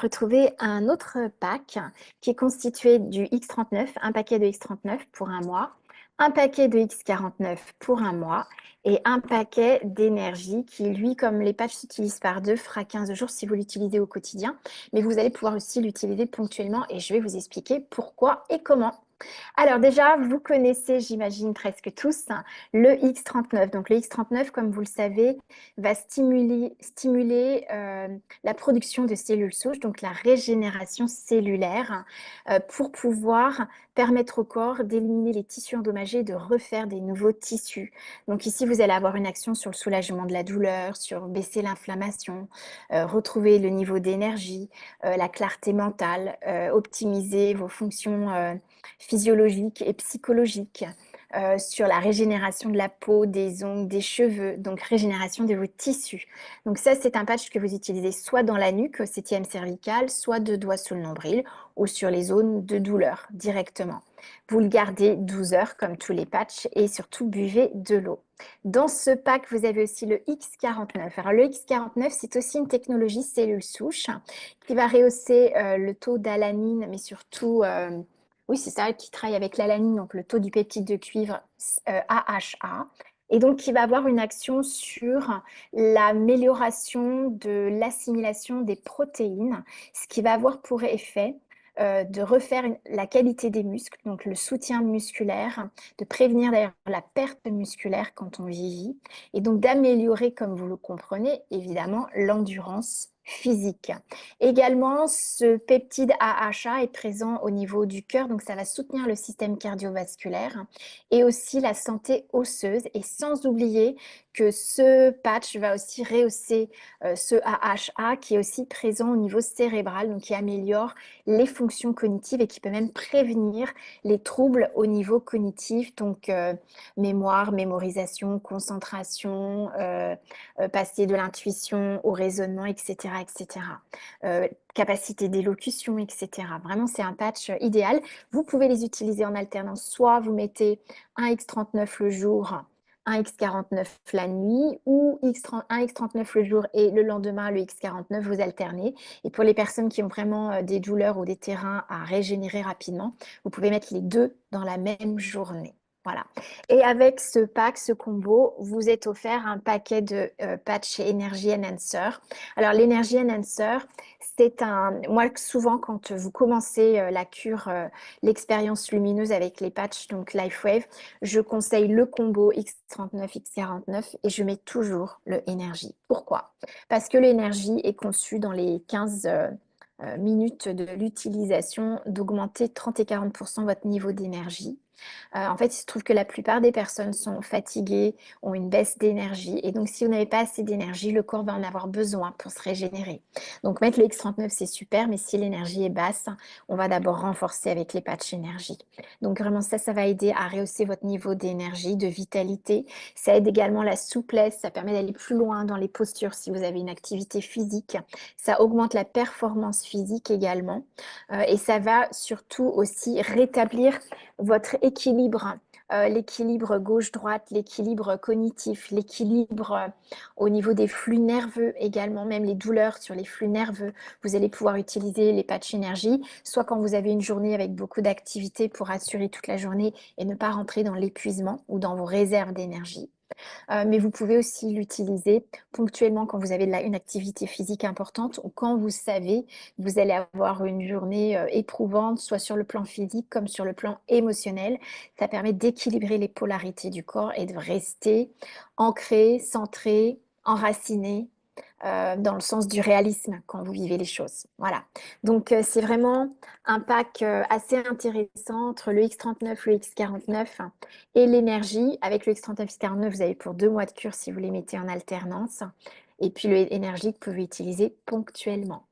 Retrouver un autre pack qui est constitué du X39, un paquet de X39 pour un mois, un paquet de X49 pour un mois et un paquet d'énergie qui, lui, comme les patchs s'utilisent par deux, fera 15 jours si vous l'utilisez au quotidien. Mais vous allez pouvoir aussi l'utiliser ponctuellement et je vais vous expliquer pourquoi et comment. Alors déjà, vous connaissez, j'imagine presque tous, le X39. Donc le X39, comme vous le savez, va stimuler la production de cellules souches, donc la régénération cellulaire, pour pouvoir permettre au corps d'éliminer les tissus endommagés et de refaire des nouveaux tissus. Donc ici, vous allez avoir une action sur le soulagement de la douleur, sur baisser l'inflammation, retrouver le niveau d'énergie, la clarté mentale, optimiser vos fonctions physiologiques et psychologiques, sur la régénération de la peau, des ongles, des cheveux, donc régénération de vos tissus. Donc ça, c'est un patch que vous utilisez soit dans la nuque, au septième cervical, soit deux doigts sous le nombril ou sur les zones de douleur directement. Vous le gardez 12 heures comme tous les patchs et surtout buvez de l'eau. Dans ce pack, vous avez aussi le X49. Alors le X49, c'est aussi une technologie cellule souche qui va rehausser le taux d'alanine, mais surtout oui, c'est ça, qui travaille avec l'alanine, donc le taux du peptide de cuivre AHA, et donc qui va avoir une action sur l'amélioration de l'assimilation des protéines, ce qui va avoir pour effet de refaire la qualité des muscles, donc le soutien musculaire, de prévenir d'ailleurs la perte musculaire quand on vieillit, et donc d'améliorer, comme vous le comprenez, évidemment, l'endurance physique. Également, ce peptide AHA est présent au niveau du cœur, donc ça va soutenir le système cardiovasculaire et aussi la santé osseuse. Et sans oublier que ce patch va aussi rehausser ce AHA qui est aussi présent au niveau cérébral, donc qui améliore les fonctions cognitives et qui peut même prévenir les troubles au niveau cognitif, donc mémoire, mémorisation, concentration, passer de l'intuition au raisonnement, etc., etc. Capacité d'élocution, etc. Vraiment, c'est un patch idéal. Vous pouvez les utiliser en alternance. Soit vous mettez un X39 le jour, un X49 la nuit, ou un X39 le jour et le lendemain, le X49, vous alternez. Et pour les personnes qui ont vraiment des douleurs ou des terrains à régénérer rapidement, vous pouvez mettre les deux dans la même journée. Voilà. Et avec ce pack, ce combo, vous êtes offert un paquet de patch Energy Enhancer. Alors, l'Energy Enhancer, c'est un... Moi, souvent, quand vous commencez la cure, l'expérience lumineuse avec les patchs, donc LifeWave, je conseille le combo X39, X49 et je mets toujours le Energy. Pourquoi? Parce que l'Energy est conçu dans les 15 minutes de l'utilisation d'augmenter 30 et 40% votre niveau d'énergie. En fait, il se trouve que la plupart des personnes sont fatiguées, ont une baisse d'énergie. Et donc, si vous n'avez pas assez d'énergie, le corps va en avoir besoin pour se régénérer. Donc, mettre le X39, c'est super, mais si l'énergie est basse, on va d'abord renforcer avec les patchs énergie. Donc, vraiment, ça va aider à rehausser votre niveau d'énergie, de vitalité. Ça aide également la souplesse, ça permet d'aller plus loin dans les postures si vous avez une activité physique. Ça augmente la performance physique également. Et ça va surtout aussi rétablir votre équilibre, l'équilibre gauche-droite, l'équilibre cognitif, l'équilibre au niveau des flux nerveux également, même les douleurs sur les flux nerveux. Vous allez pouvoir utiliser les patchs énergie, soit quand vous avez une journée avec beaucoup d'activités pour assurer toute la journée et ne pas rentrer dans l'épuisement ou dans vos réserves d'énergie. Mais vous pouvez aussi l'utiliser ponctuellement quand vous avez une activité physique importante ou quand vous savez que vous allez avoir une journée éprouvante, soit sur le plan physique comme sur le plan émotionnel. Ça permet d'équilibrer les polarités du corps et de rester ancré, centré, enraciné dans le sens du réalisme quand vous vivez les choses. Voilà. Donc, c'est vraiment un pack assez intéressant entre le X39, le X49 et l'énergie. Avec le X39, X49, vous avez pour 2 mois de cure si vous les mettez en alternance. Et puis, l'énergie que vous pouvez utiliser ponctuellement.